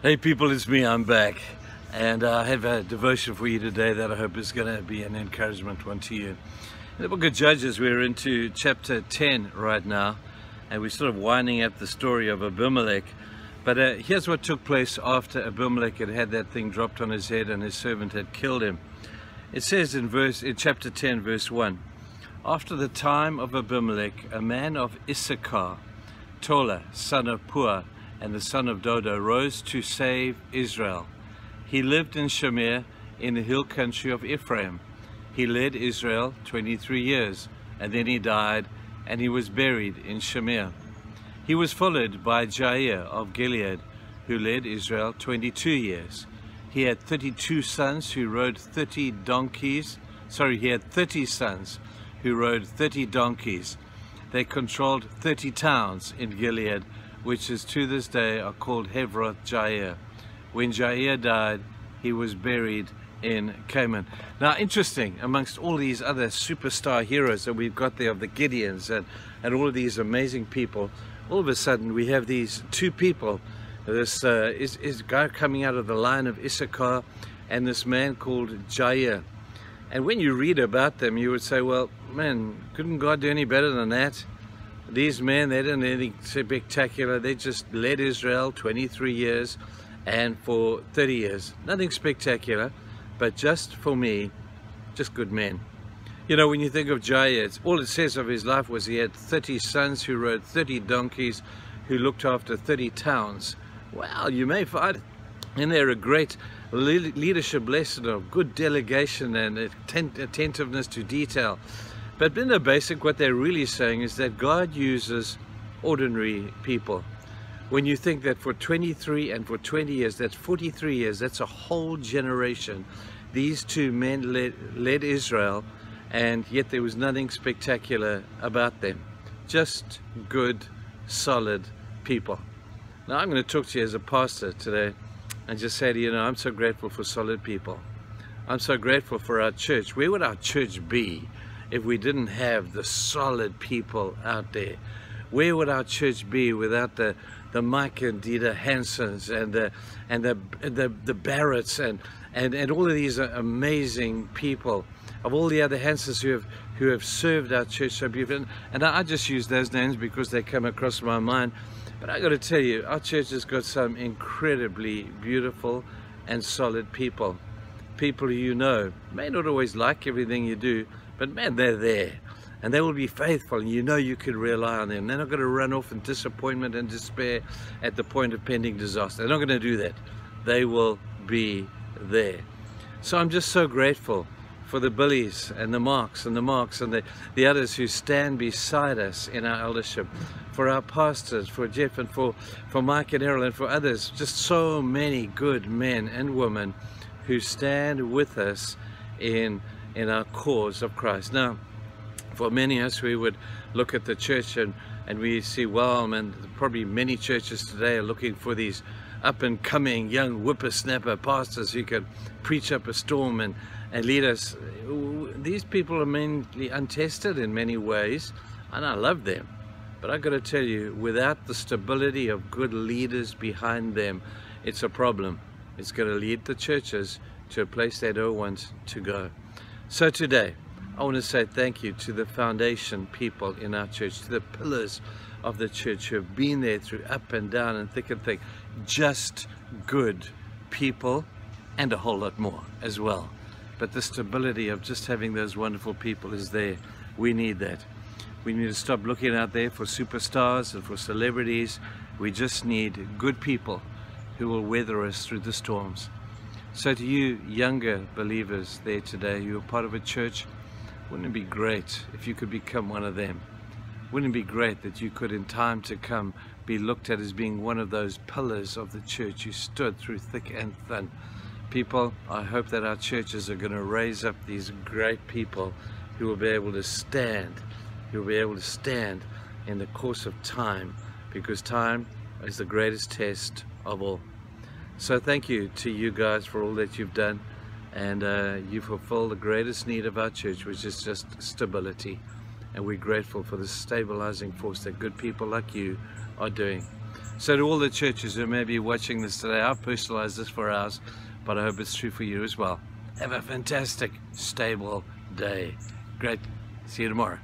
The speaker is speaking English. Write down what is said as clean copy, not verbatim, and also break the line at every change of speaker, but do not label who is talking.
Hey people, it's me, I'm back, and I have a devotion for you today that I hope is going to be an encouragement one to you. In the book of Judges, we're into chapter 10 right now, and we're sort of winding up the story of Abimelech. But here's what took place after Abimelech had had that thing dropped on his head and his servant had killed him. It says in chapter 10 verse 1, after the time of Abimelech, a man of Issachar, Tola, son of Puah, and the son of Dodo, rose to save Israel. He lived in Shamir in the hill country of Ephraim. He led Israel 23 years, and then he died, and he was buried in Shamir. He was followed by Jair of Gilead, who led Israel 22 years. He had 32 sons who rode 30 donkeys. He had 30 sons who rode 30 donkeys. They controlled 30 towns in Gilead, which is to this day are called Havroth Jair. When Jair died, he was buried in Canaan. Now, interesting, amongst all these other superstar heroes that we've got there, of the Gideons and all of these amazing people, all of a sudden we have these two people, this is guy coming out of the line of Issachar and this man called Jair. And when you read about them, you would say, well, man, couldn't God do any better than that? These men, they didn't do anything spectacular. They just led Israel 23 years and for 30 years. Nothing spectacular, but just for me, just good men. You know, when you think of Jair, all it says of his life was he had 30 sons who rode 30 donkeys, who looked after 30 towns. Well, you may find in there a great leadership lesson of good delegation and attentiveness to detail. But in the basic, what they're really saying is that God uses ordinary people. When you think that for 23 and for 20 years, that's 43 years, that's a whole generation. These two men led Israel, and yet there was nothing spectacular about them. Just good, solid people. Now I'm going to talk to you as a pastor today and just say to you, I'm so grateful for solid people. I'm so grateful for our church. Where would our church be if we didn't have the solid people out there? Where would our church be without the Mike and Dieter Hansons and the Barretts and all of these amazing people, of all the other Hansons who have served our church so beautifully? And I just use those names because they come across my mind. But I got to tell you, our church has got some incredibly beautiful and solid people. People who may not always like everything you do, but man, they're there, and they will be faithful, and you can rely on them. They're not going to run off in disappointment and despair at the point of pending disaster. They're not going to do that. They will be there. So I'm just so grateful for the Billies and the Marks and the others who stand beside us in our eldership, for our pastors, for Jeff and for Mike and Errol and for others, just so many good men and women who stand with us in our cause of Christ. Now, for many of us, we would look at the church and we see, well, man, probably many churches today are looking for these up-and-coming young whippersnapper pastors who can preach up a storm and lead us. These people are mainly untested in many ways, and I love them. But I've got to tell you, without the stability of good leaders behind them, it's a problem. It's going to lead the churches to a place they don't want to go. So today, I want to say thank you to the foundation people in our church, to the pillars of the church who have been there through up and down and thick and thick. Just good people, and a whole lot more as well. But the stability of just having those wonderful people is there. We need that. We need to stop looking out there for superstars and for celebrities. We just need good people who will weather us through the storms. So to you younger believers there today, you're part of a church, wouldn't it be great if you could become one of them? Wouldn't it be great that you could in time to come be looked at as being one of those pillars of the church who stood through thick and thin? People, I hope that our churches are going to raise up these great people who will be able to stand, in the course of time, because time is the greatest test of all. So thank you to you guys for all that you've done, and you fulfill the greatest need of our church, which is just stability. And we're grateful for the stabilizing force that good people like you are doing. So to all the churches who may be watching this today, I've personalized this for ours, but I hope it's true for you as well. Have a fantastic, stable day. Great. See you tomorrow.